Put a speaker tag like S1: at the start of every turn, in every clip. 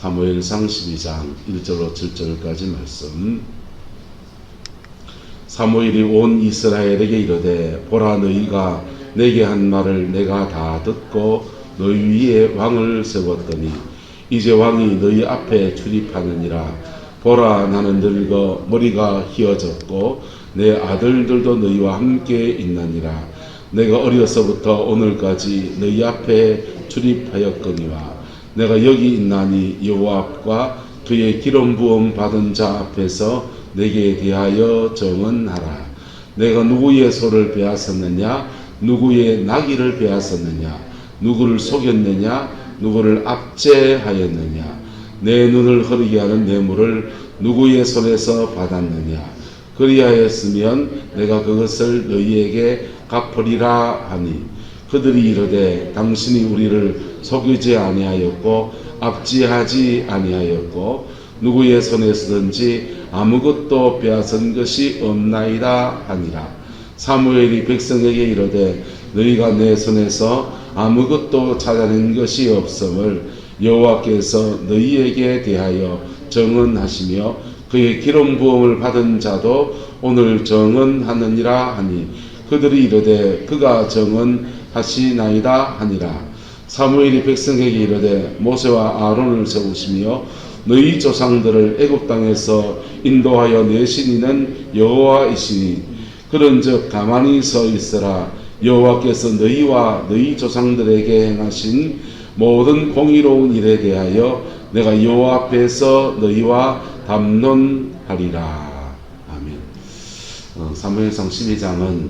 S1: 사무엘상 12장 1절로 7절까지 말씀. 사무엘이 온 이스라엘에게 이르되 보라 너희가 내게 한 말을 내가 다 듣고 너희 위에 왕을 세웠더니 이제 왕이 너희 앞에 출입하느니라. 보라 나는 늙어 머리가 휘어졌고 내 아들들도 너희와 함께 있느니라. 내가 어려서부터 오늘까지 너희 앞에 출입하였거니와 내가 여기 있나니 여호와 앞과 그의 기름 부음 받은 자 앞에서 내게 대하여 정언하라. 내가 누구의 소를 빼앗았느냐 누구의 나귀를 빼앗았느냐 누구를 속였느냐 누구를 압제하였느냐 내 눈을 흐리게 하는 뇌물을 누구의 손에서 받았느냐 그리하였으면 내가 그것을 너희에게 갚으리라 하니 그들이 이르되 당신이 우리를 속이지 아니하였고 압제하지 아니하였고 누구의 손에서든지 아무것도 빼앗은 것이 없나이다 하니라. 사무엘이 백성에게 이르되 너희가 내 손에서 아무것도 찾아낸 것이 없음을 여호와께서 너희에게 대하여 정언하시며 그의 기름 부음을 받은 자도 오늘 정언하느니라 하니 그들이 이르되 그가 정언하시나이다 하니라. 사무엘이 백성에게 이르되 모세와 아론을 세우시며 너희 조상들을 애굽 땅에서 인도하여 내신 이는 여호와이시니 그런즉 가만히 서 있으라. 여호와께서 너희와 너희 조상들에게 행하신 모든 공의로운 일에 대하여 내가 여호와 앞에서 너희와 담론하리라. 아멘. 사무엘상 12장은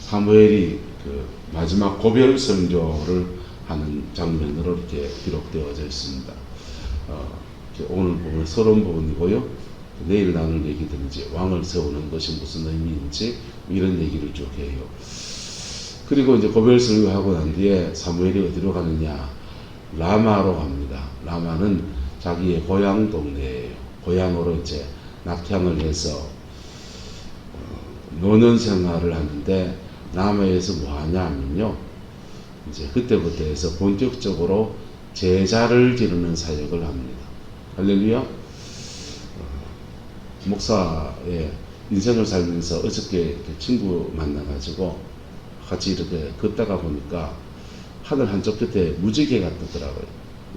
S1: 사무엘이 그 마지막 고별 선교를 하는 장면으로 이렇게 기록되어져 있습니다. 오늘 보면 서론 부분이고요. 내일 나눌 얘기들은 이제 왕을 세우는 것이 무슨 의미인지 이런 얘기를 쭉 해요. 그리고 이제 고별 설교하고 난 뒤에 사무엘이 어디로 가느냐? 라마로 갑니다. 라마는 자기의 고향 동네예요. 고향으로 이제 낙향을 해서 노년 생활을 하는데 라마에서 뭐 하냐 하면요. 이제 그때부터 해서 본격적으로 제자를 기르는 사역을 합니다. 할렐루야. 목사의 인생을 살면서 어저께 친구 만나가지고 같이 이렇게 걷다가 보니까 하늘 한쪽 끝에 무지개가 뜨더라고요.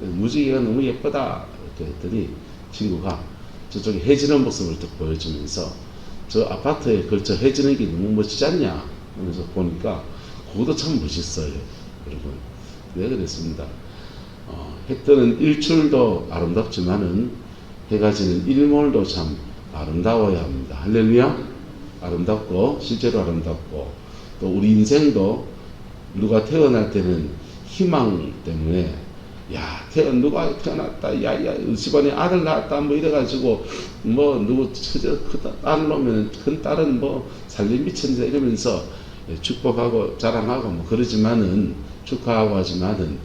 S1: 무지개가 너무 예쁘다 이렇게 했더니 친구가 저쪽에 해지는 모습을 딱 보여주면서 저 아파트에 걸쳐 해지는 게 너무 멋지지 않냐 하면서 보니까 그것도 참 멋있어요. 여러분, 네, 그랬습니다. 해 뜨는 일출도 아름답지만은 해가 지는 일몰도 참 아름다워야 합니다. 할렐루야. 아름답고 실제로 아름답고 또 우리 인생도 누가 태어날 때는 희망 때문에 야 누가 태어났다 야야 집안에 아들 낳았다 뭐 이래가지고 뭐 누구 딸을 놓으면 큰 딸은 뭐 살림 미친다 이러면서 축복하고 자랑하고 뭐 그러지만은 축하하고 하지만은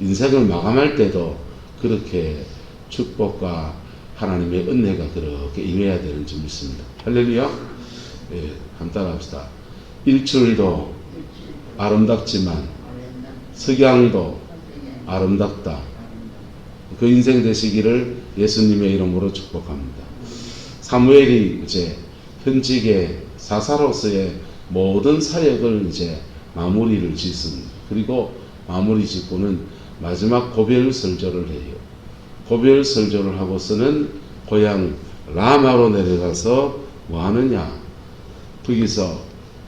S1: 인생을 마감할 때도 그렇게 축복과 하나님의 은혜가 그렇게 임해야 되는 줄 믿습니다. 할렐루야. 예, 한번 따라합시다. 일출도 아름답지만 석양도 아름답다. 그 인생 되시기를 예수님의 이름으로 축복합니다. 사무엘이 이제 현직의 사사로서의 모든 사역을 이제 마무리를 짓습니다. 그리고 마무리 짓고는 마지막 고별 설교를 해요. 고별 설교를 하고서는 고향 라마로 내려가서 뭐 하느냐? 거기서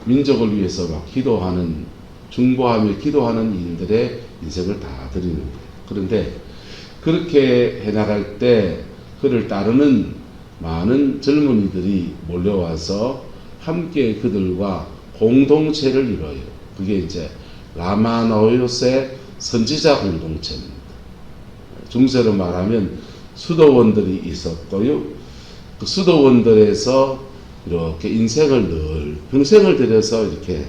S1: 민족을 위해서 막 기도하는 중보하며 기도하는 일들의 인생을 다 드리는 거예요. 그런데 그렇게 해나갈 때 그를 따르는 많은 젊은이들이 몰려와서 함께 그들과 공동체를 이뤄요. 그게 이제 라마노요스의 선지자 공동체입니다. 중세로 말하면 수도원들이 있었고요. 그 수도원들에서 이렇게 인생을 늘 평생을 들여서 이렇게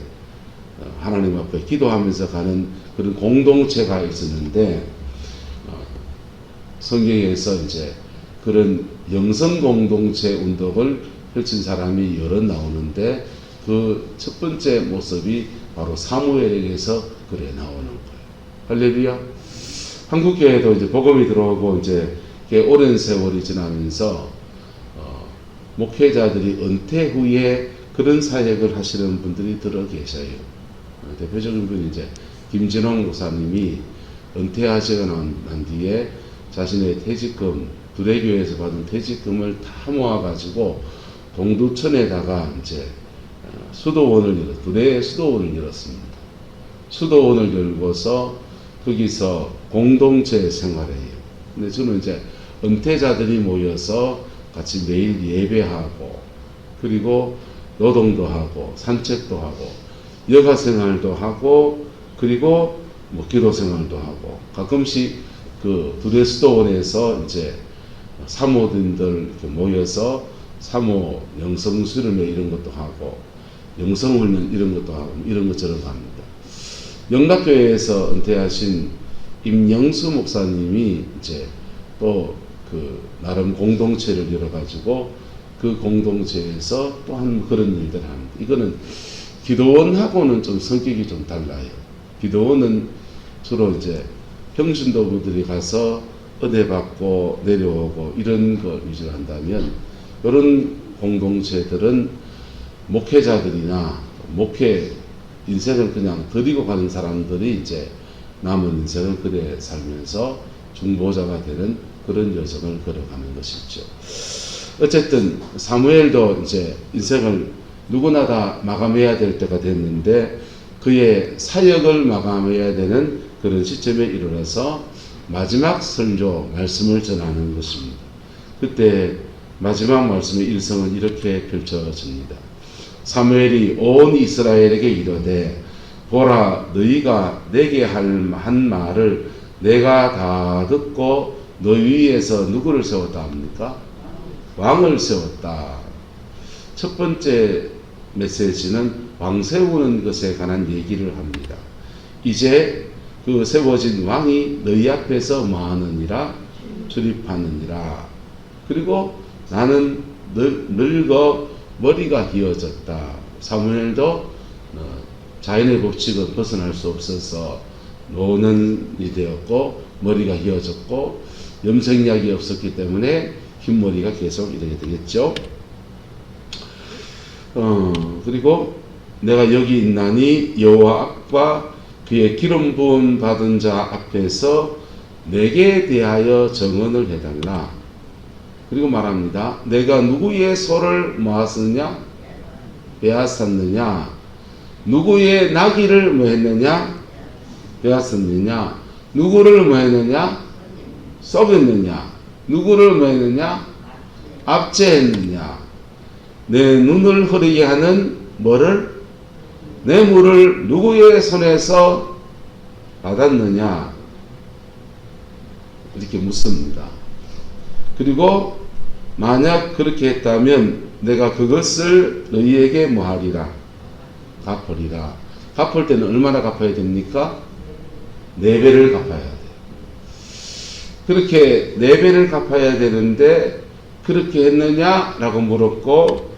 S1: 하나님 앞에 기도하면서 가는 그런 공동체가 있었는데 성경에서 이제 그런 영성 공동체 운동을 펼친 사람이 여러 나오는데 그 첫 번째 모습이 바로 사무엘에게서 그래 나오는 거예요. 할렐루야. 한국 교회도 이제 복음이 들어오고 이제 꽤 오랜 세월이 지나면서 목회자들이 은퇴 후에 그런 사역을 하시는 분들이 들어 계셔요. 대표적인 분이 이제 김진홍 목사님이 은퇴하시고 난 뒤에 자신의 퇴직금, 두레교에서 받은 퇴직금을 다 모아가지고 동두천에다가 이제 두레 수도원을 열었습니다. 수도원을 열고서 거기서 공동체 생활해요. 근데 저는 이제 은퇴자들이 모여서 같이 매일 예배하고, 그리고 노동도 하고, 산책도 하고, 여가 생활도 하고, 그리고 뭐 기도 생활도 하고, 가끔씩 그 두레 수도원에서 이제 사모님들 모여서 사모 영성 수련회 이런 것도 하고, 영성 훈련 이런 것도 하고, 이런 것처럼 합니다. 영락교회에서 은퇴하신 임영수 목사님이 이제 또 그 나름 공동체를 열어가지고 그 공동체에서 또한 그런 일들을 합니다. 이거는 기도원하고는 좀 성격이 좀 달라요. 기도원은 주로 이제 평신도분들이 가서 은혜 받고 내려오고 이런 걸 위주로 한다면, 이런 공동체들은 목회자들이나 목회 인생을 그냥 드리고 가는 사람들이 이제 남은 인생을 그래 살면서 중보자가 되는 그런 여정을 걸어가는 것이죠. 어쨌든 사무엘도 이제 인생을 누구나 다 마감해야 될 때가 됐는데, 그의 사역을 마감해야 되는 그런 시점에 이르러서 마지막 설교 말씀을 전하는 것입니다. 그때 마지막 말씀의 일성은 이렇게 펼쳐집니다. 사무엘이 온 이스라엘에게 이르되, 보라, 너희가 내게 한 말을 내가 다 듣고 너희 위에서 누구를 세웠다 합니까? 왕을 세웠다. 첫 번째 메시지는 왕 세우는 것에 관한 얘기를 합니다. 이제 그 세워진 왕이 너희 앞에서 뭐하느니라? 출입하느니라. 그리고 나는 늙어 머리가 휘어졌다. 사무엘도 자연의 법칙은 벗어날 수 없어서 노년이 되었고 머리가 휘어졌고 염색약이 없었기 때문에 흰머리가 계속 이렇게 되겠죠. 그리고 내가 여기 있나니 여호와 앞과 그의 기름 부음 받은 자 앞에서 내게 대하여 정언을 해달라. 그리고 말합니다. 내가 누구의 소를 모았느냐? 빼앗았느냐? 누구의 나귀를 뭐했느냐? 빼앗았느냐? 누구를 뭐했느냐? 썩였느냐? 누구를 뭐했느냐? 압제했느냐? 내 눈을 흐리게 하는 뭐를? 뇌물을 누구의 손에서 받았느냐? 이렇게 묻습니다. 그리고 만약 그렇게 했다면 내가 그것을 너희에게 뭐하리라? 갚으리라. 갚을 때는 얼마나 갚아야 됩니까? 4배를 갚아야 돼요. 그렇게 4배를 갚아야 되는데 그렇게 했느냐라고 물었고,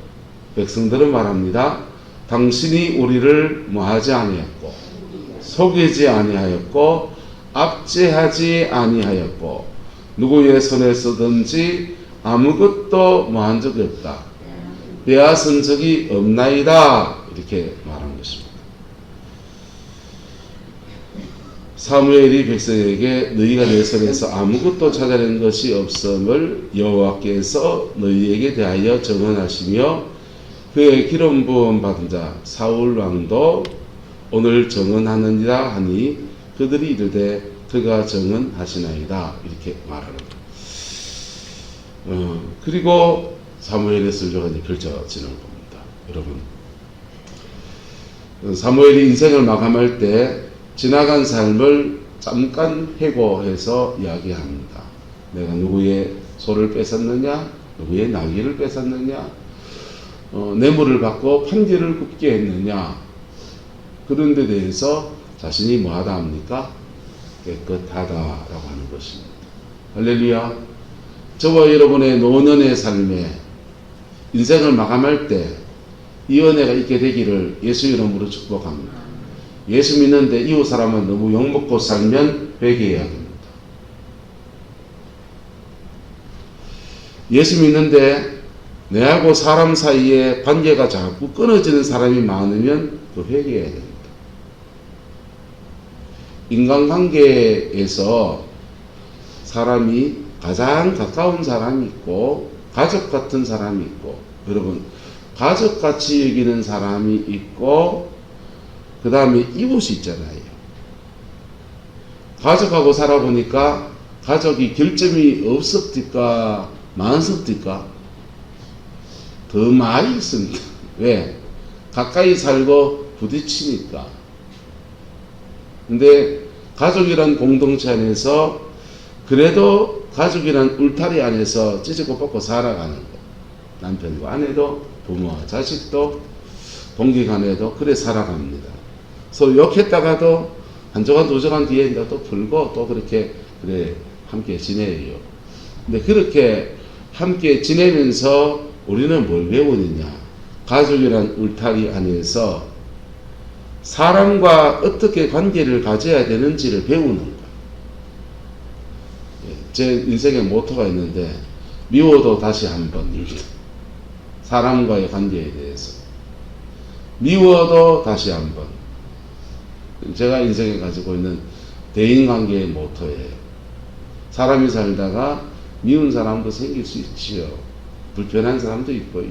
S1: 백성들은 말합니다. 당신이 우리를 뭐하지 아니하였고 속이지 아니하였고 압제하지 아니하였고 누구의 손에서든지 아무것도 뭐한 적이 없다. 빼앗은 적이 없나이다. 이렇게 말한 것입니다. 사무엘이 백성에게 너희가 내 손에서 아무것도 찾아낸 것이 없음을 여호와께서 너희에게 대하여 정언하시며 그의 기름 부음 받은 자 사울 왕도 오늘 정언하느니라 하니 그들이 이르되 그가 정언하시나이다. 이렇게 말합니다. 그리고 사무엘의 설교가 이제 펼쳐지는 겁니다. 여러분, 사무엘이 인생을 마감할 때 지나간 삶을 잠깐 회고해서 이야기합니다. 내가 누구의 소를 뺏었느냐? 누구의 나귀를 뺏었느냐? 뇌물을 받고 판결을 굽게 했느냐? 그런 데 대해서 자신이 뭐하다 합니까? 깨끗하다라고 하는 것입니다. 할렐루야. 저와 여러분의 노년의 삶에 인생을 마감할 때 이 은혜가 있게 되기를 예수 이름으로 축복합니다. 예수 믿는데 이웃 사람은 너무 욕먹고 살면 회개해야 됩니다. 예수 믿는데 내하고 사람 사이에 관계가 자꾸 끊어지는 사람이 많으면 그 회개해야 됩니다. 인간관계에서 사람이 가장 가까운 사람이 있고 가족 같은 사람이 있고, 여러분 가족같이 여기는 사람이 있고 그 다음에 이웃이 있잖아요. 가족하고 살아보니까 가족이 결점이 없었을까 많았을까? 더 많이 있습니다. 왜? 가까이 살고 부딪히니까. 근데 가족이란 공동체 안에서 그래도 가족이란 울타리 안에서 찢고 뽑고 살아가는 거. 남편과 아내도 부모와 자식도 동기간에도 그래 살아갑니다. 서로 욕했다가도 한 조간 두 조간 뒤에 또 풀고 또 그렇게 그래 함께 지내요. 근데 그렇게 함께 지내면서 우리는 뭘 배우느냐? 가족이란 울타리 안에서 사람과 어떻게 관계를 가져야 되는지를 배우는 거예요. 제 인생의 모토가 있는데 미워도 다시 한번입니다. 사람과의 관계에 대해서 미워도 다시 한번. 제가 인생에 가지고 있는 대인관계의 모토예요. 사람이 살다가 미운 사람도 생길 수 있지요. 불편한 사람도 있고요.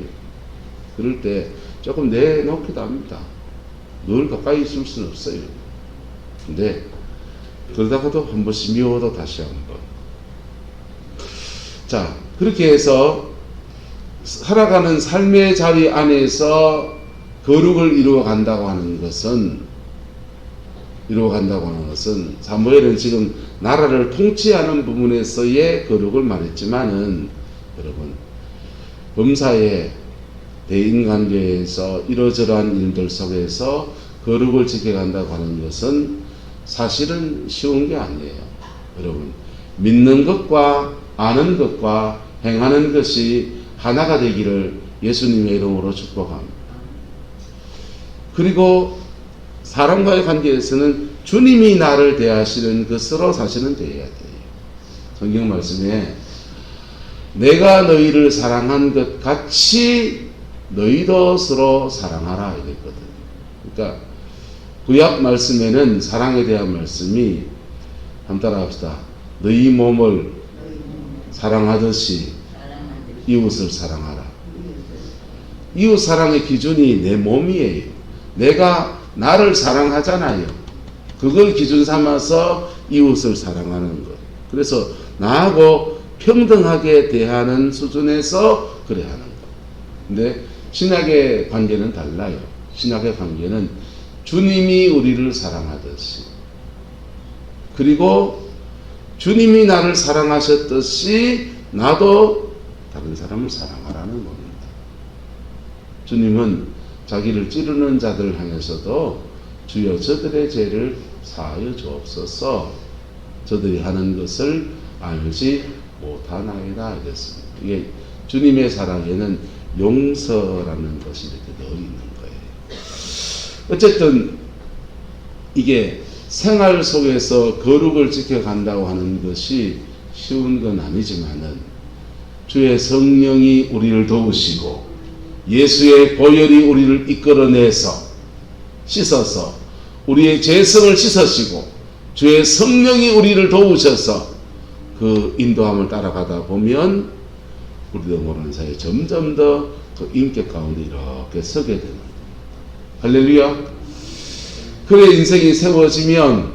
S1: 그럴 때 조금 내놓기도 합니다. 늘 가까이 있을 수는 없어요. 근데 그러다가도 한 번씩 미워도 다시 한 번. 자, 그렇게 해서 살아가는 삶의 자리 안에서 거룩을 이루어간다고 하는 것은 사무엘은 지금 나라를 통치하는 부분에서의 거룩을 말했지만은, 여러분 범사의 대인관계에서 이러저러한 일들 속에서 거룩을 지켜간다고 하는 것은 사실은 쉬운 게 아니에요. 여러분 믿는 것과 아는 것과 행하는 것이 하나가 되기를 예수님의 이름으로 축복합니다. 그리고 사람과의 관계에서는 주님이 나를 대하시는 것으로 사실은 대해야 돼요. 성경 말씀에 내가 너희를 사랑한 것 같이 너희도 서로 사랑하라 이랬거든요. 그러니까 구약 말씀에는 사랑에 대한 말씀이, 한번 따라합시다. 너희 몸을 사랑하듯이 이웃을 사랑하라. 이웃 사랑의 기준이 내 몸이에요. 내가 나를 사랑하잖아요. 그걸 기준 삼아서 이웃을 사랑하는 것. 그래서 나하고 평등하게 대하는 수준에서 그래 하는 것. 근데 신약의 관계는 달라요. 신약의 관계는 주님이 우리를 사랑하듯이, 그리고 주님이 나를 사랑하셨듯이 나도 다른 사람을 사랑하라는 겁니다. 주님은 자기를 찌르는 자들 향해서도 주여 저들의 죄를 사하여 주옵소서, 저들이 하는 것을 알지 못하나이다 이랬습니다. 이게 주님의 사랑에는 용서라는 것이 이렇게 넣어 있는 거예요. 어쨌든 이게 생활 속에서 거룩을 지켜간다고 하는 것이 쉬운 건 아니지만은 주의 성령이 우리를 도우시고 예수의 보혈이 우리를 이끌어내서 씻어서 우리의 죄성을 씻으시고 주의 성령이 우리를 도우셔서 그 인도함을 따라가다 보면 우리도 모르는 사이에 점점 더 그 인격 가운데 이렇게 서게 되는 겁니다. 할렐루야. 그래 인생이 세워지면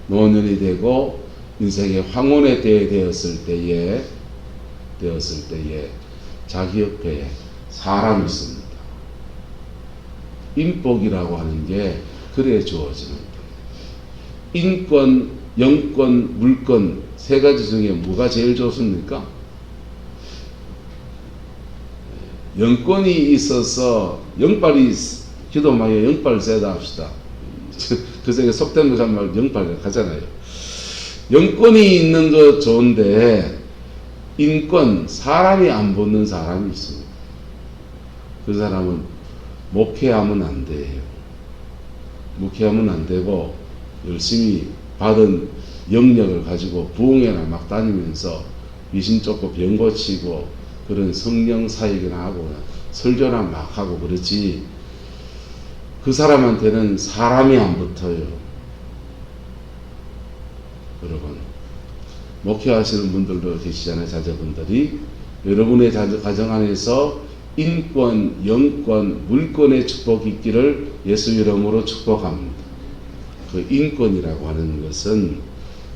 S1: 노년이 되고 인생의 황혼의 때에 되었을 때에 자기 옆에 사람이 있습니다. 인복이라고 하는 게 그래 주어지는 거예요. 인권, 영권, 물권 세 가지 중에 뭐가 제일 좋습니까? 영권이 있어서 영빨이 기도 많이 영빨 세다 합시다. 그중에 속된 거 정말 영빨 가잖아요. 영권이 있는 거 좋은데 인권, 사람이 안 붙는 사람이 있습니다. 그 사람은 목회하면 안 돼요. 목회하면 안 되고 열심히 받은 영역을 가지고 부흥회나 막 다니면서 귀신 쫓고 병 고치고 그런 성령 사역이나 하고 설교나 막 하고 그러지, 그 사람한테는 사람이 안 붙어요. 여러분, 목회하시는 분들도 계시잖아요. 자녀분들이. 여러분의 가정 안에서 인권, 영권, 물권의 축복이 있기를 예수 이름으로 축복합니다. 그 인권이라고 하는 것은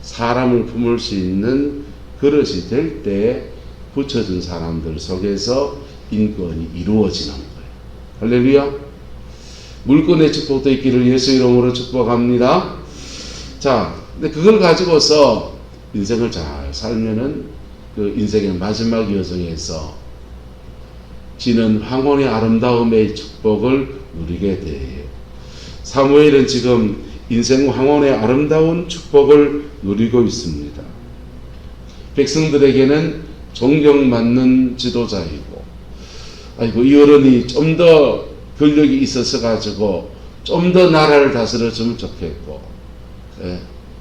S1: 사람을 품을 수 있는 그릇이 될 때 붙여준 사람들 속에서 인권이 이루어지는 거예요. 할렐루야. 물권의 축복도 있기를 예수 이름으로 축복합니다. 자, 근데 그걸 가지고서 인생을 잘 살면은 그 인생의 마지막 여정에서 지는 황혼의 아름다움의 축복을 누리게 돼요. 사무엘은 지금 인생 황혼의 아름다운 축복을 누리고 있습니다. 백성들에게는 존경받는 지도자이고, 아이고 이 어른이 좀 더 권력이 있어서 가지고 좀 더 나라를 다스려주면 좋겠고,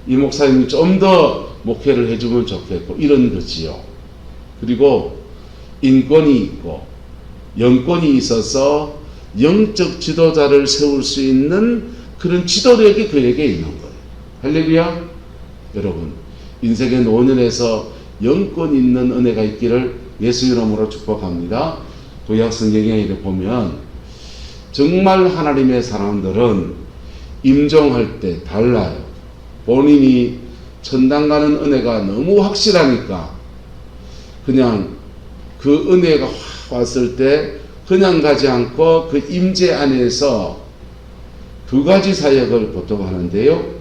S1: 이 목사님이 좀 더 목회를 해주면 좋겠고, 이런 거지요. 그리고 인권이 있고 영권이 있어서 영적 지도자를 세울 수 있는 그런 지도력이 그에게 있는 거예요. 할렐루야. 여러분, 인생의 노년에서 영권 있는 은혜가 있기를 예수 이름으로 축복합니다. 구약 성경에 보면 정말 하나님의 사람들은 임종할 때 달라요. 본인이 천당 가는 은혜가 너무 확실하니까 그냥 그 은혜가 확 왔을 때 그냥 가지 않고 그 임재 안에서 두 가지 사역을 보통 하는데요.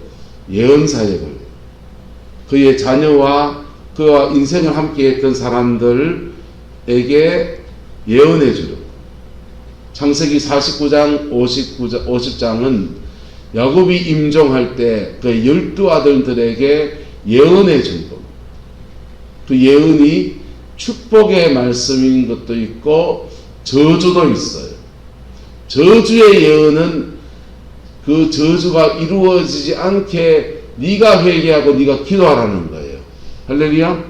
S1: 예언 사역을, 그의 자녀와 그와 인생을 함께 했던 사람들에게 예언해 주려고. 창세기 49장 50장은 야곱이 임종할 때 그 12아들들에게 예언해 준 겁니다. 그 예언이 축복의 말씀인 것도 있고 저주도 있어요. 저주의 예언은 그 저주가 이루어지지 않게 네가 회개하고 네가 기도하라는 거예요. 할렐루야.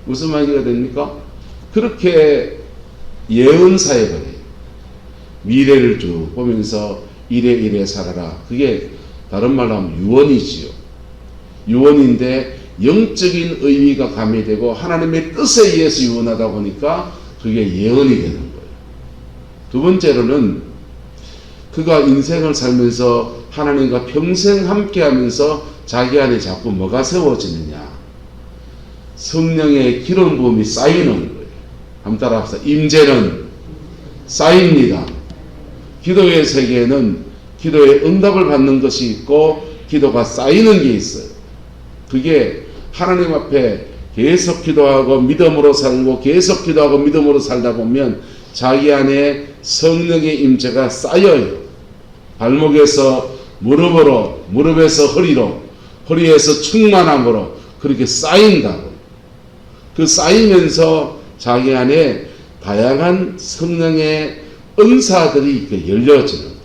S1: 무슨 말이가 됩니까? 그렇게 예언 사역을 해요. 미래를 쭉 보면서 이래 살아라. 그게 다른 말로 하면 유언이지요. 유언인데 영적인 의미가 가미되고 하나님의 뜻에 의해서 유언하다 보니까 그게 예언이 되는 거예요. 두 번째로는 그가 인생을 살면서 하나님과 평생 함께하면서 자기 안에 자꾸 뭐가 세워지느냐? 성령의 기름 부음이 쌓이는 거예요. 한번 따라합시다. 임재는 쌓입니다. 기도의 세계에는 기도의 응답을 받는 것이 있고 기도가 쌓이는 게 있어요. 그게 하나님 앞에 계속 기도하고 믿음으로 살고 계속 기도하고 믿음으로 살다 보면 자기 안에 성령의 임재가 쌓여요. 발목에서 무릎으로, 무릎에서 허리로, 허리에서 충만함으로 그렇게 쌓인다고. 그 쌓이면서 자기 안에 다양한 성령의 은사들이 이렇게 열려지는 거예요.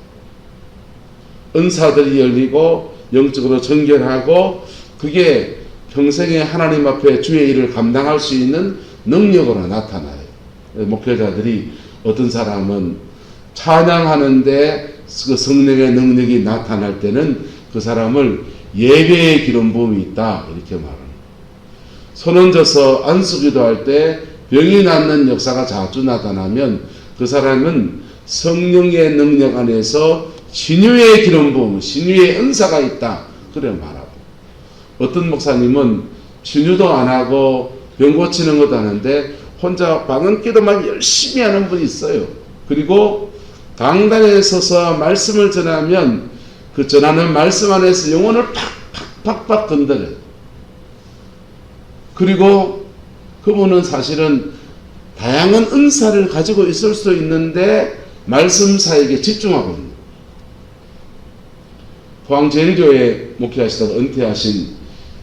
S1: 은사들이 열리고 영적으로 전결하고 그게 평생에 하나님 앞에 주의 일을 감당할 수 있는 능력으로 나타나요. 목회자들이 어떤 사람은 찬양하는데 그 성령의 능력이 나타날 때는 그 사람을 예배의 기름 부음이 있다 이렇게 말합니다. 손 얹어서 안수기도 때 병이 낫는 역사가 자주 나타나면 그 사람은 성령의 능력 안에서 신유의 기름 부음, 신유의 은사가 있다 그래 말하고, 어떤 목사님은 신유도 안 하고 병 고치는 것도 하는데 혼자 방언 기도만 열심히 하는 분이 있어요. 그리고 강단에 서서 말씀을 전하면 그 전하는 말씀 안에서 영혼을 팍팍팍 건드려요. 그리고 그분은 사실은 다양한 은사를 가지고 있을 수 있는데 말씀 사역에 집중하고 있는 거예요. 포항제일교회 목회하시다가 은퇴하신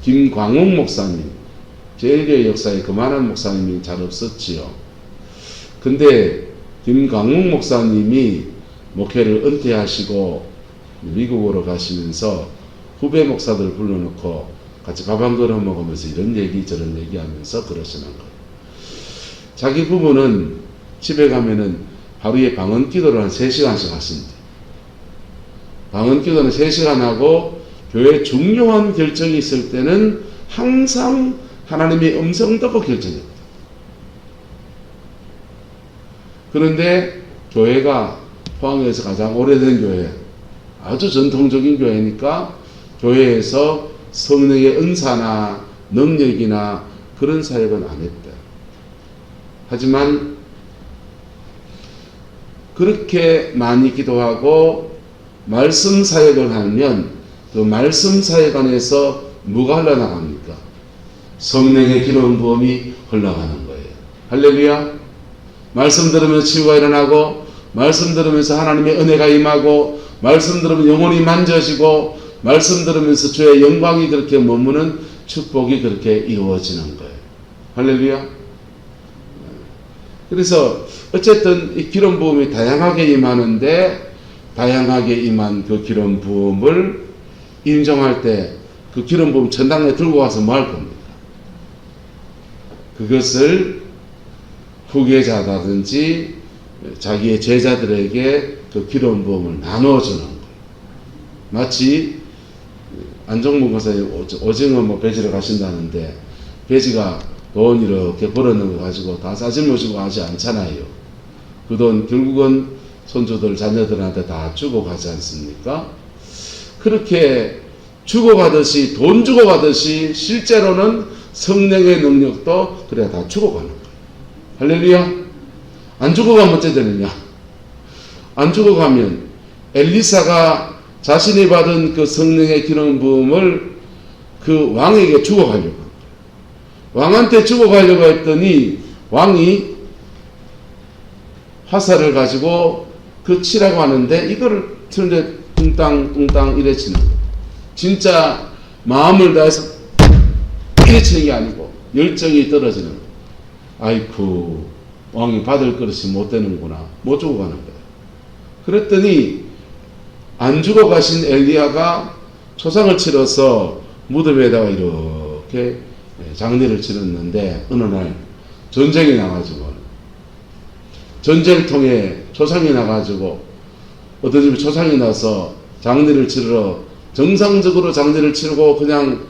S1: 김광욱 목사님, 제일교회 역사에 그만한 목사님이 잘 없었지요. 근데 김광욱 목사님이 목회를 은퇴하시고 미국으로 가시면서 후배 목사들 불러놓고 같이 밥 한 그릇 먹으면서 이런 얘기 저런 얘기 하면서 그러시는 거예요. 자기 부부는 집에 가면은 하루에 방언 기도를 한 3시간씩 하신대. 방언 기도는 3시간 하고 교회 중요한 결정이 있을 때는 항상 하나님의 음성 듣고 결정했다. 그런데 교회가 포항에서 가장 오래된 교회, 아주 전통적인 교회니까 교회에서 성령의 은사나 능력이나 그런 사역은 안 했다. 하지만 그렇게 많이 기도하고 말씀 사역을 하면 그 말씀 사역 안에서 뭐가 흘러나갑니까? 성령의 기름 부음이 흘러가는 거예요. 할렐루야. 말씀 들으면서 치유가 일어나고, 말씀 들으면서 하나님의 은혜가 임하고, 말씀 들으면 영혼이 만져지고, 말씀 들으면서 주의 영광이 그렇게 머무는 축복이 그렇게 이루어지는 거예요. 할렐루야. 그래서 어쨌든 이 기름 부음이 다양하게 임하는데, 다양하게 임한 그 기름 부음을 인정할 때 그 기름 부음 천당에 들고 가서 뭐 할 겁니까? 그것을 후계자라든지 자기의 제자들에게 그 기름 부음을 나눠주는 거예요. 마치 안정문 권사님 오징어 뭐 배지러 가신다는데 배지가 돈 이렇게 벌어놓은 거 가지고 다 싸질모시고 하지 않잖아요. 그 돈 결국은 손주들 자녀들한테 다 주고 가지 않습니까? 그렇게 주고 가듯이 돈 주고 가듯이 실제로는 성령의 능력도 그래야 다 주고 가는 거예요. 할렐루야. 안 주고 가면 어째 되느냐? 안 주고 가면 엘리사가 자신이 받은 그 성령의 기름 부음을 그 왕에게 주고 가려고 합니다. 왕한테 주고 가려고 했더니 왕이 화살을 가지고 그 치라고 하는데 이거를 치는데 뚱땅 이래 치는 거예요. 진짜 마음을 다해서 이래 치는 게 아니고 열정이 떨어지는 거예요. 아이쿠, 왕이 받을 그릇이 못 되는구나. 못 주고 가는 거예요. 그랬더니 안 주고 가신 엘리야가 초상을 치러서 무덤에다가 이렇게 장례를 치렀는데 어느 날 전쟁이 나가지고 전쟁통에 초상이 나가지고 어떤 집에 초상이 나서 장례를 치르러 정상적으로 장례를 치르고 그냥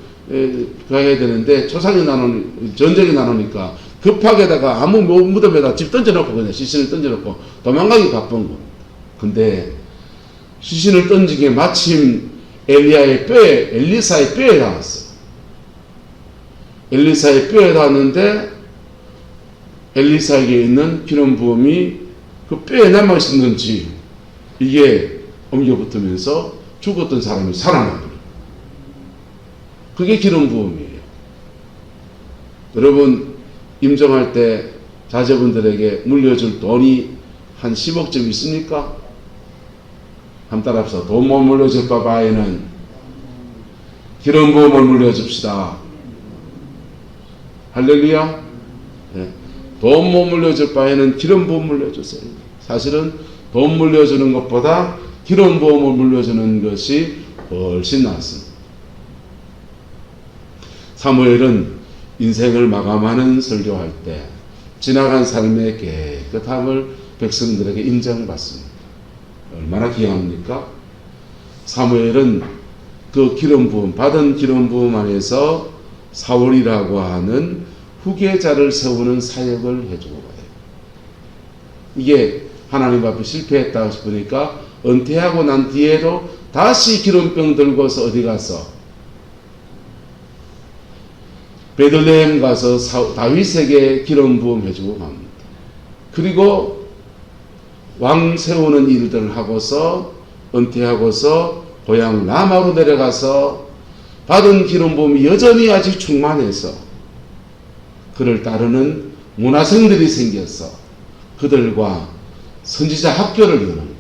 S1: 가야 되는데 초상이 나누니 전쟁이 나누니까 급하게다가 아무 무덤에다 집 던져놓고 그냥 시신을 던져놓고 도망가기 바쁜 거. 근데 시신을 던지기에 마침 엘리사의 뼈에 닿았어. 엘리사의 뼈에 닿았는데 엘리사에게 있는 기름 부음이 그 뼈에 남아있었는지 이게 옮겨 붙으면서 죽었던 사람이 살아나버려. 그게 기름 부음이에요. 여러분 임종할 때 자제분들에게 물려줄 돈이 한 10억쯤 있습니까? 한번 따라합시다. 돈 못 물려줄 바에는 기름 부음을 물려줍시다. 할렐루야. 네. 돈 못 물려줄 바에는 기름 부음 물려주세요. 사실은 돈 물려주는 것보다 기름 부음을 물려주는 것이 훨씬 낫습니다. 사무엘은 인생을 마감하는 설교할 때 지나간 삶의 깨끗함을 백성들에게 인정받습니다. 얼마나 귀합니까? 사무엘은 그 기름 부음, 받은 기름 부음 안에서 사울이라고 하는 후계자를 세우는 사역을 해주고 가요. 이게 하나님 앞에 실패했다고 싶으니까 은퇴하고 난 뒤에도 다시 기름병 들고서 어디 가서 베들레헴 가서 다윗에게 기름 부음 해주고 갑니다. 그리고 왕 세우는 일들을 하고서 은퇴하고서 고향 라마로 내려가서 받은 기름 부음이 여전히 아직 충만해서 그를 따르는 문화생들이 생겨서 그들과 선지자 학교를 여는 거예요.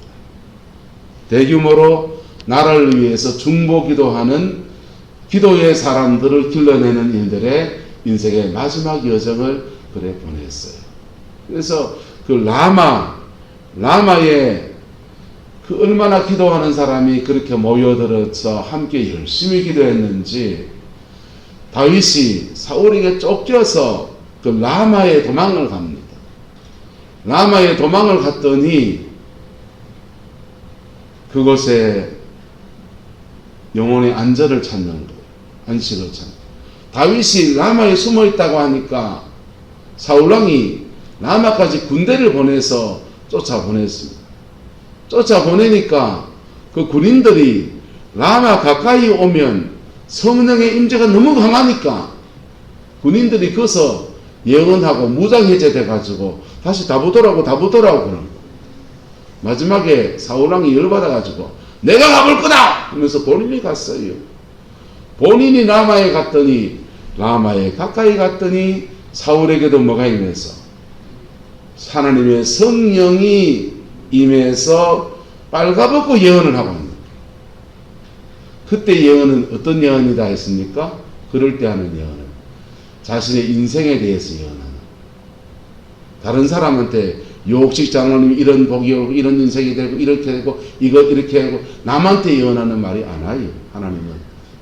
S1: 대규모로 나라를 위해서 중보기도하는 기도의 사람들을 길러내는 일들의 인생의 마지막 여정을 그래 보냈어요. 그래서 그 라마에 그 얼마나 기도하는 사람이 그렇게 모여들어서 함께 열심히 기도했는지 다윗이 사울에게 쫓겨서 그 라마에 도망을 갑니다. 라마에 도망을 갔더니 그곳에 영혼의 안전을 찾는 거예요. 안식을 찾는 거예요. 다윗이 라마에 숨어 있다고 하니까 사울왕이 라마까지 군대를 보내서 쫓아보냈습니다. 쫓아보내니까 그 군인들이 라마 가까이 오면 성령의 임재가 너무 강하니까 군인들이 거기서 예언하고 무장해제돼 가지고 다시 다보더라고 그런 거예요. 마지막에 사울왕이 열받아 가지고 내가 가볼 거다 하면서 본인이 갔어요. 본인이 라마에 갔더니 라마에 가까이 갔더니 사울에게도 뭐가 임해서 하나님의 성령이 임해서 빨가벗고 예언을 하고 있는 거예요. 그때 예언은 어떤 예언이다 했습니까? 그럴 때 하는 예언은 자신의 인생에 대해서 예언하는, 다른 사람한테 요옥식 장로님이 이런 복이 오고 이런 인생이 되고 이렇게 되고 이거 이렇게 하고 남한테 예언하는 말이 안 와요.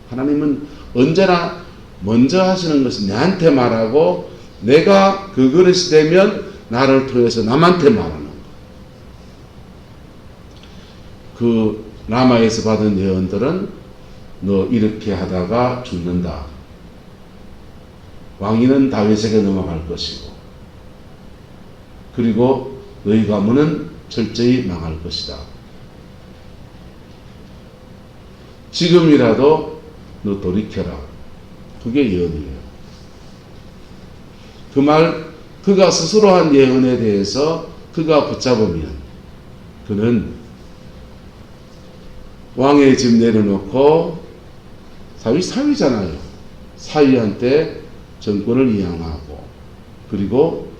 S1: 하나님은 언제나 먼저 하시는 것은 내한테 말하고 내가 그 그릇이 되면 나를 통해서 남한테 말하는 거. 그 라마에서 받은 예언들은 너 이렇게 하다가 죽는다. 왕위는 다윗에게 넘어갈 것이고, 그리고 너희 가문은 철저히 망할 것이다. 지금이라도 너 돌이켜라. 그게 예언이에요. 그 말, 그가 스스로 한 예언에 대해서 그가 붙잡으면 그는 왕의 집 내려놓고 사위잖아요. 사위한테 정권을 이양하고, 그리고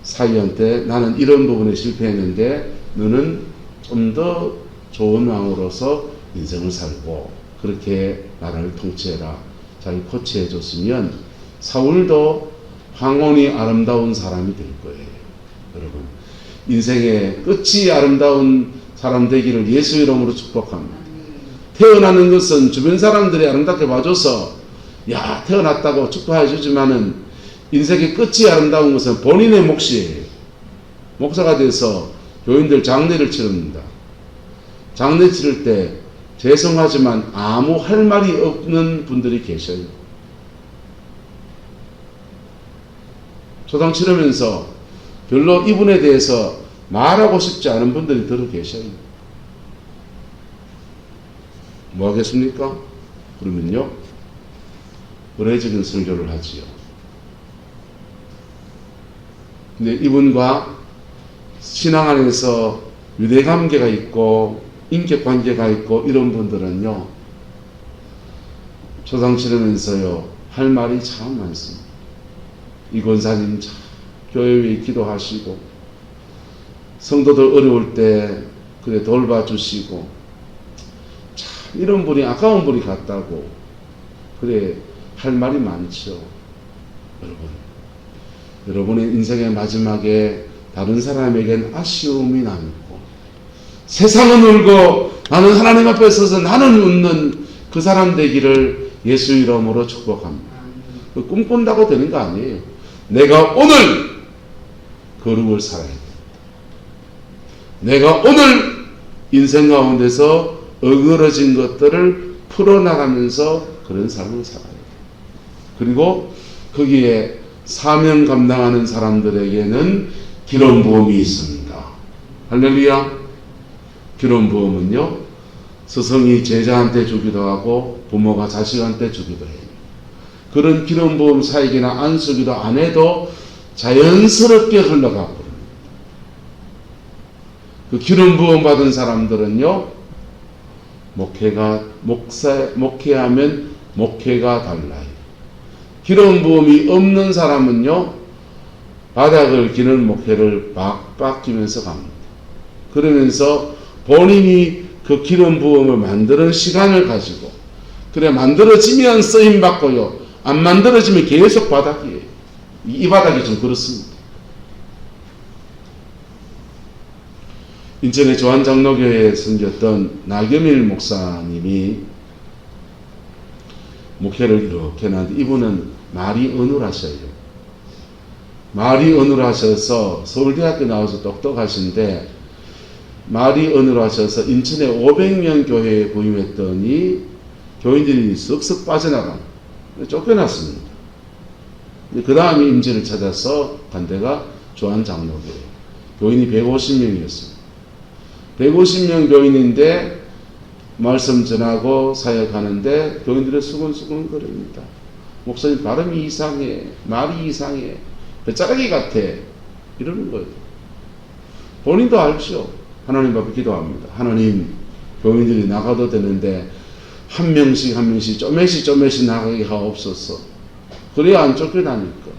S1: 사위한테 나는 이런 부분에 실패했는데 너는 좀 더 좋은 왕으로서 인생을 살고 그렇게 나라를 통치해라. 잘 코치해 줬으면 사울도 황혼이 아름다운 사람이 될 거예요. 여러분, 인생의 끝이 아름다운 사람 되기를 예수 이름으로 축복합니다. 태어나는 것은 주변 사람들이 아름답게 봐줘서 야 태어났다고 축복해 주지만은 인생의 끝이 아름다운 것은 본인의 몫이에요. 목사가 돼서 교인들 장례를 치릅니다. 장례 치를 때 죄송하지만 아무 할 말이 없는 분들이 계셔요. 초당 치르면서 별로 이분에 대해서 말하고 싶지 않은 분들이 들어 계셔요. 뭐 하겠습니까? 그러면요, 의례적인 설교를 하지요. 근데 이분과 신앙 안에서 유대관계가 있고 인격관계가 있고 이런 분들은요, 초상 치르면서요 할 말이 참 많습니다. 이 권사님 참 교회 위에 기도하시고 성도들 어려울 때 그래 돌봐주시고 참 이런 분이 아까운 분이 같다고 그래 할 말이 많죠. 여러분의 인생의 마지막에 다른 사람에겐 아쉬움이 남고 세상은 울고 나는 하나님 앞에 서서 나는 웃는 그 사람 되기를 예수 이름으로 축복합니다. 꿈꾼다고 되는 거 아니에요. 내가 오늘 거룩을 살아야 돼. 내가 오늘 인생 가운데서 어그러진 것들을 풀어나가면서 그런 삶을 살아야 돼. 그리고 거기에 사명 감당하는 사람들에게는 기름부음이 있습니다. 할렐루야. 기름부음은요, 스승이 제자한테 주기도 하고 부모가 자식한테 주기도 해요. 그런 기름부음 사역이나 안수기도 안 해도 자연스럽게 흘러가고, 그 기름부음 받은 사람들은요, 목회하면 목회가 달라요. 기름부음이 없는 사람은요, 바닥을 기는 목회를 빡빡 기면서 갑니다. 그러면서 본인이 그 기름부음을 만드는 시간을 가지고, 그래 만들어지면 쓰임받고요, 안 만들어지면 계속 바닥이에요. 이 바닥이 좀 그렇습니다. 인천의 조한장로교회에 섬겼던 나겸일 목사님이 목회를 이렇게 했는데 이분은 말이 어눌하셔요. 말이 어눌하셔서 서울대학교 나와서 똑똑하신데 말이 어눌하셔서 인천에 500명 교회에 부임했더니 교인들이 쓱쓱 빠져나간 쫓겨났습니다. 그 다음에 임지를 찾아서 간 데가 주한장로교회. 교인이 150명이었습니다. 150명 교인인데 말씀 전하고 사역하는데 교인들은 수근수근 거립니다. 목사님 발음이 이상해, 말이 이상해, 배짜라기 같아, 이러는 거예요. 본인도 알죠. 하나님 앞에 기도합니다. 하나님, 교인들이 나가도 되는데 한 명씩 한 명씩 쪼매씩 나가게 하옵소서. 그래야 안 쫓겨나니까.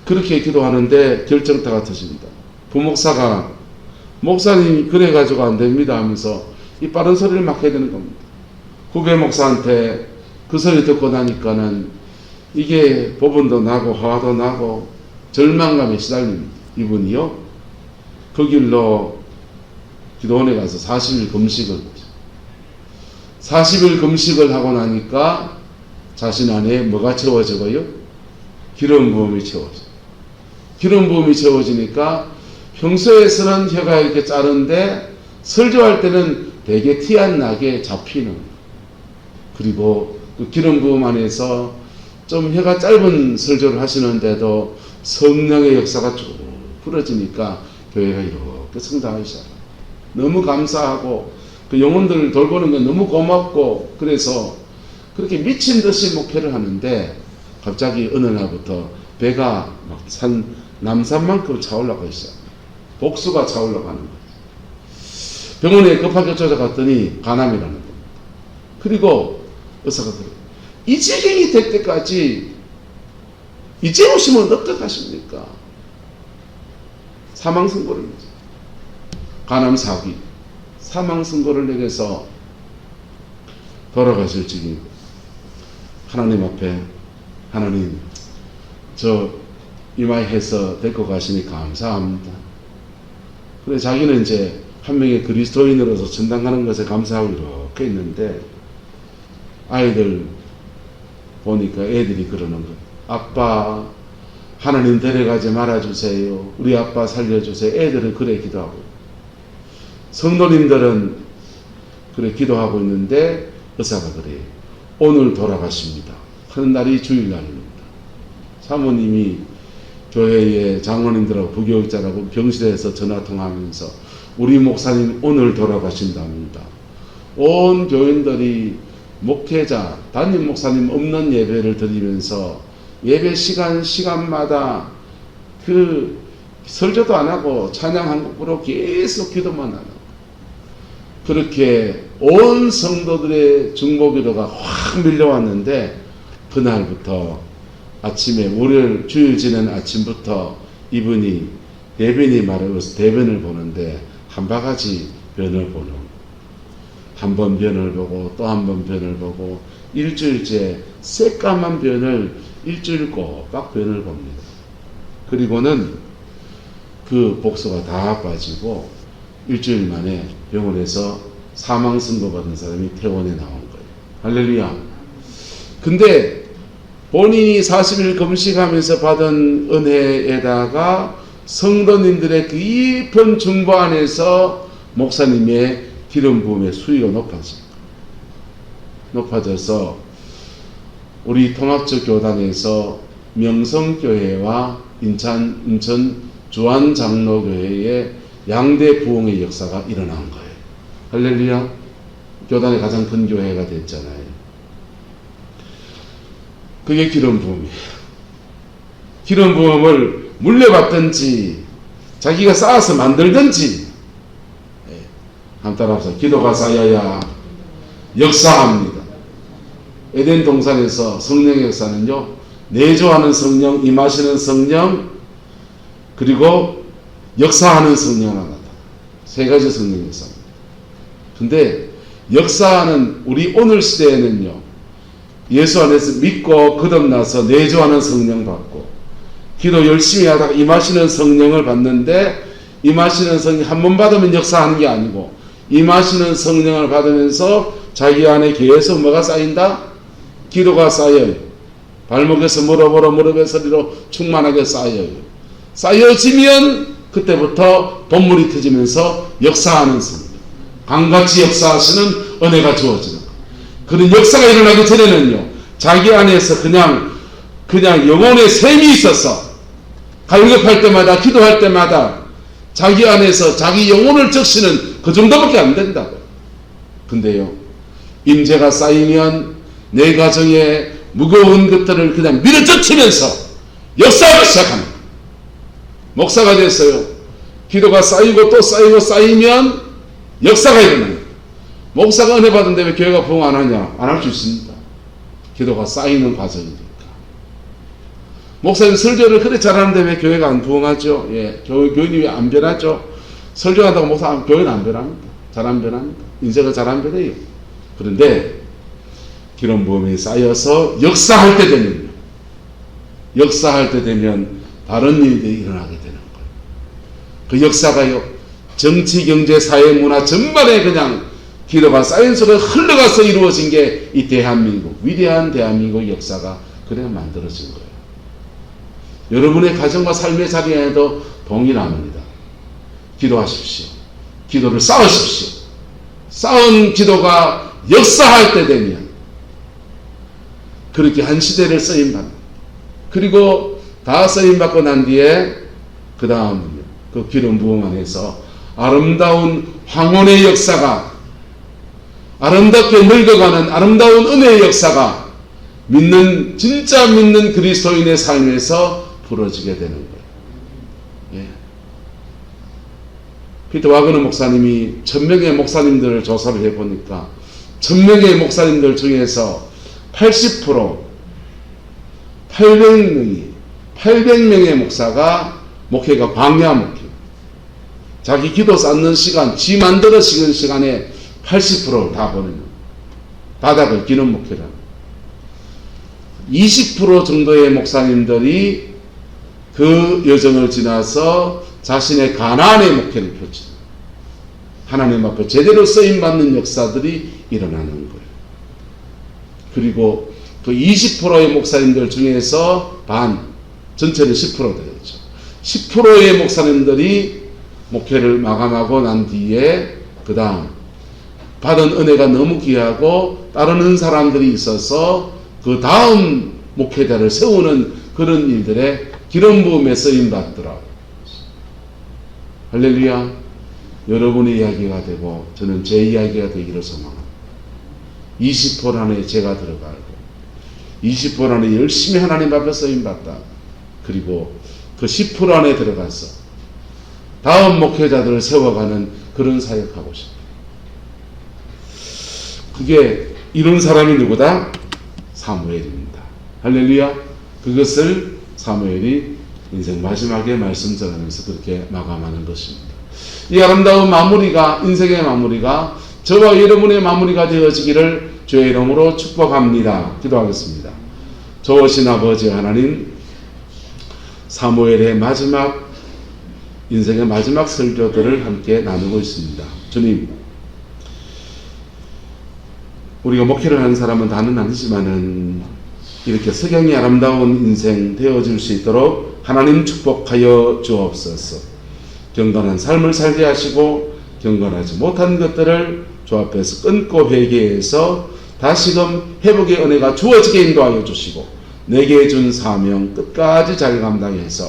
S1: 그렇게 기도하는데 결정타가 터집니다. 부목사가 목사님이 그래가지고 안 됩니다 하면서 이 빠른 소리를 막 해야 되는 겁니다. 후배 목사한테 그 소리 듣고 나니까는 이게 법원도 나고 화도 나고 절망감에 시달립니다. 이분이요. 그 길로 기도원에 가서 40일 금식을 40일 금식을 하고 나니까 자신 안에 뭐가 채워져요? 기름 부음이 채워져요. 기름 부음이 채워지니까 평소에서는 혀가 이렇게 자른데 설교할 때는 되게 티 안 나게 잡히는, 그리고 그 기름 부음 안에서 좀 혀가 짧은 설교를 하시는데도 성령의 역사가 쭉 풀어지니까 교회가 이렇게 성장하기 시작합니다. 너무 감사하고 그 영혼들을 돌보는 건 너무 고맙고 그래서 그렇게 미친 듯이 목회를 하는데 갑자기 어느 날부터 배가 막 남산만큼 차올라가기 시작합니다. 복수가 차올라가는 거예요. 병원에 급하게 쫓아갔더니 간암이라는 겁니다. 그리고 의사가 그래요. 이 지경이 될 때까지 이제 오시면 어떡하십니까? 사망 선고를 내죠. 간암 사기. 사망 선고를 내려서 돌아가실 지경이고 하나님 앞에 하나님 저 이마해서 데리고 가시니 감사합니다. 그래 자기는 이제 한 명의 그리스도인으로서 전당 가는 것에 감사하고 이렇게 있는데 아이들 보니까 애들이 그러는 거예요. 아빠 하나님 데려가지 말아주세요. 우리 아빠 살려주세요. 애들은 그래 기도하고 성도님들은 그래 기도하고 있는데 의사가 그래요. 오늘 돌아가십니다. 하는 날이 주일날입니다. 사모님이 교회의 장로님들하고 부교육자라고 병실에서 전화통화하면서 우리 목사님 오늘 돌아가신답니다. 온 교인들이 목회자, 담임 목사님 없는 예배를 드리면서 예배 시간마다 그 설교도 안 하고 찬양 한 곡으로 계속 기도만 하고 그렇게 온 성도들의 중보기도가 확 밀려왔는데 그날부터 아침에 월요일 주일 지난 아침부터 이분이 대변이 말해서 대변을 보는데 한 바가지 변을 보는, 한 번 변을 보고 또 한 번 변을 보고 일주일째 새까만 변을 일주일 꼬박 변을 봅니다. 그리고는 그 복수가 다 빠지고 일주일 만에 병원에서 사망 선고 받은 사람이 퇴원에 나온 거예요. 할렐루야. 근데 본인이 40일 금식하면서 받은 은혜에다가 성도님들의 깊은 중보 안에서 목사님의 기름 부음의 수위가 높아져서 우리 통합적 교단에서 명성교회와 인천 주한장로교회의 양대 부흥의 역사가 일어난 거예요. 할렐루야. 교단의 가장 큰 교회가 됐잖아요. 그게 기름 부음이에요. 기름 부음을 물려받든지 자기가 쌓아서 만들든지 한번 따라합시다. 기도가 쌓여야 역사합니다. 에덴 동산에서 성령의 역사는요, 내주하는 성령, 임하시는 성령, 그리고 역사하는 성령 하나 나타나. 세 가지 성령 역사입니다. 근데 역사하는 우리 오늘 시대에는요, 예수 안에서 믿고 거듭나서 내주하는 성령 받고 기도 열심히 하다가 임하시는 성령을 받는데 임하시는 성령 한 번 받으면 역사하는 게 아니고 임하시는 성령을 받으면서 자기 안에 계속 뭐가 쌓인다? 기도가 쌓여요. 발목에서 무릎에서 리로 충만하게 쌓여요. 쌓여지면 그때부터 본물이 터지면서 역사하는 성령, 강같이 역사하시는 은혜가 주어지는 거예요. 그런 역사가 일어나기 전에는요, 자기 안에서 그냥 영혼의 샘이 있어서 갈급할 때마다, 기도할 때마다 자기 안에서 자기 영혼을 적시는 그 정도밖에 안 된다고요. 근데요, 임재가 쌓이면 내 가정에 무거운 것들을 그냥 밀어젖히면서 역사하기 시작합니다. 목사가 됐어요. 기도가 쌓이고 또 쌓이고 쌓이면 역사가 일어나요. 목사가 은혜 받은데 왜 교회가 부흥 안 하냐? 안 할 수 있습니다. 기도가 쌓이는 과정이니까. 목사님 설교를 그래 잘하는데 왜 교회가 안 부흥하죠? 예, 교인이 왜 안 변하죠? 설교한다고 목사 교회는 안 변합니다. 잘 안 변합니다. 인생은 잘 안 변해요. 그런데 기름 부음이 쌓여서 역사할 때 되면 다른 일들이 일어나게 되는 거예요. 그 역사가요, 정치, 경제, 사회, 문화 전반에 그냥 기도가 쌓인 속에 흘러가서 이루어진 게 이 대한민국, 위대한 대한민국 역사가 그냥 만들어진 거예요. 여러분의 가정과 삶의 자리에도 동일합니다. 기도하십시오. 기도를 쌓으십시오. 쌓은 기도가 역사할 때 되면 그렇게 한 시대를 쓰임받는, 그리고 다 쓰임받고 난 뒤에 그 다음은요, 그 기름 부음 안에서 아름다운 황혼의 역사가, 아름답게 늙어가는 아름다운 은혜의 역사가 진짜 믿는 그리스도인의 삶에서 부러지게 되는 거예요. 예. 피터 와그너 목사님이 1000명의 목사님들을 조사를 해보니까 1000명의 목사님들 중에서 80%, 800명의 목사가 목회가 광야 목회. 자기 기도 쌓는 시간, 지 만들어 쉬는 시간에 80%를 다 보내는 바닥을 기는 목회라. 20% 정도의 목사님들이 그 여정을 지나서 자신의 가나안의 목회를 펼치, 하나님 앞에 제대로 쓰임받는 역사들이 일어나는 거예요. 그리고 그 20%의 목사님들 중에서 전체는 10% 되겠죠. 10%의 목사님들이 목회를 마감하고 난 뒤에 그 다음 받은 은혜가 너무 귀하고 따르는 사람들이 있어서 그 다음 목회자를 세우는 그런 일들에 기름 부음에 쓰임 받더라고요. 할렐루야. 여러분의 이야기가 되고 저는 제 이야기가 되기를 소망합니다. 20% 안에 제가 들어가고 20% 안에 열심히 하나님 앞에 쓰임 받다. 그리고 그 10% 안에 들어가서 다음 목회자들을 세워가는 그런 사역하고 싶어요. 그게 이런 사람이 누구다? 사무엘입니다. 할렐루야. 그것을 사무엘이 인생 마지막에 말씀 전하면서 그렇게 마감하는 것입니다. 이 아름다운 마무리가, 인생의 마무리가 저와 여러분의 마무리가 되어지기를 주의 이름으로 축복합니다. 기도하겠습니다. 좋으신 아버지 하나님, 사무엘의 마지막, 인생의 마지막 설교들을 함께 나누고 있습니다. 주님, 우리가 목회를 하는 사람은 다는 아니지만은 이렇게 석양이 아름다운 인생 되어질 수 있도록 하나님 축복하여 주옵소서. 경건한 삶을 살게 하시고 경건하지 못한 것들을 주 앞에서 끊고 회개해서 다시금 회복의 은혜가 주어지게 인도하여 주시고 내게 준 사명 끝까지 잘 감당해서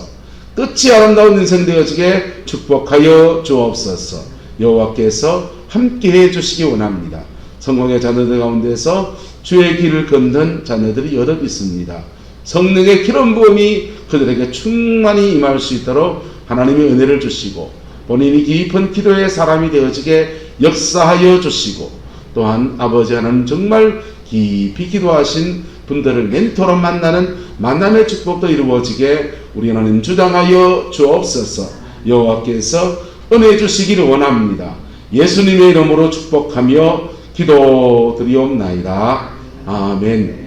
S1: 끝이 아름다운 인생 되어지게 축복하여 주옵소서. 여호와께서 함께해 주시기 원합니다. 성공의 자녀들 가운데서 주의 길을 걷는 자녀들이 여럿 있습니다. 성령의 기름 부음이 그들에게 충만히 임할 수 있도록 하나님의 은혜를 주시고 본인이 깊은 기도의 사람이 되어지게 역사하여 주시고 또한 아버지 하나님 정말 깊이 기도하신 분들을 멘토로 만나는 만남의 축복도 이루어지게 우리 하나님 주장하여 주옵소서. 여호와께서 은혜 주시기를 원합니다. 예수님의 이름으로 축복하며 기도드리옵나이다. 아멘.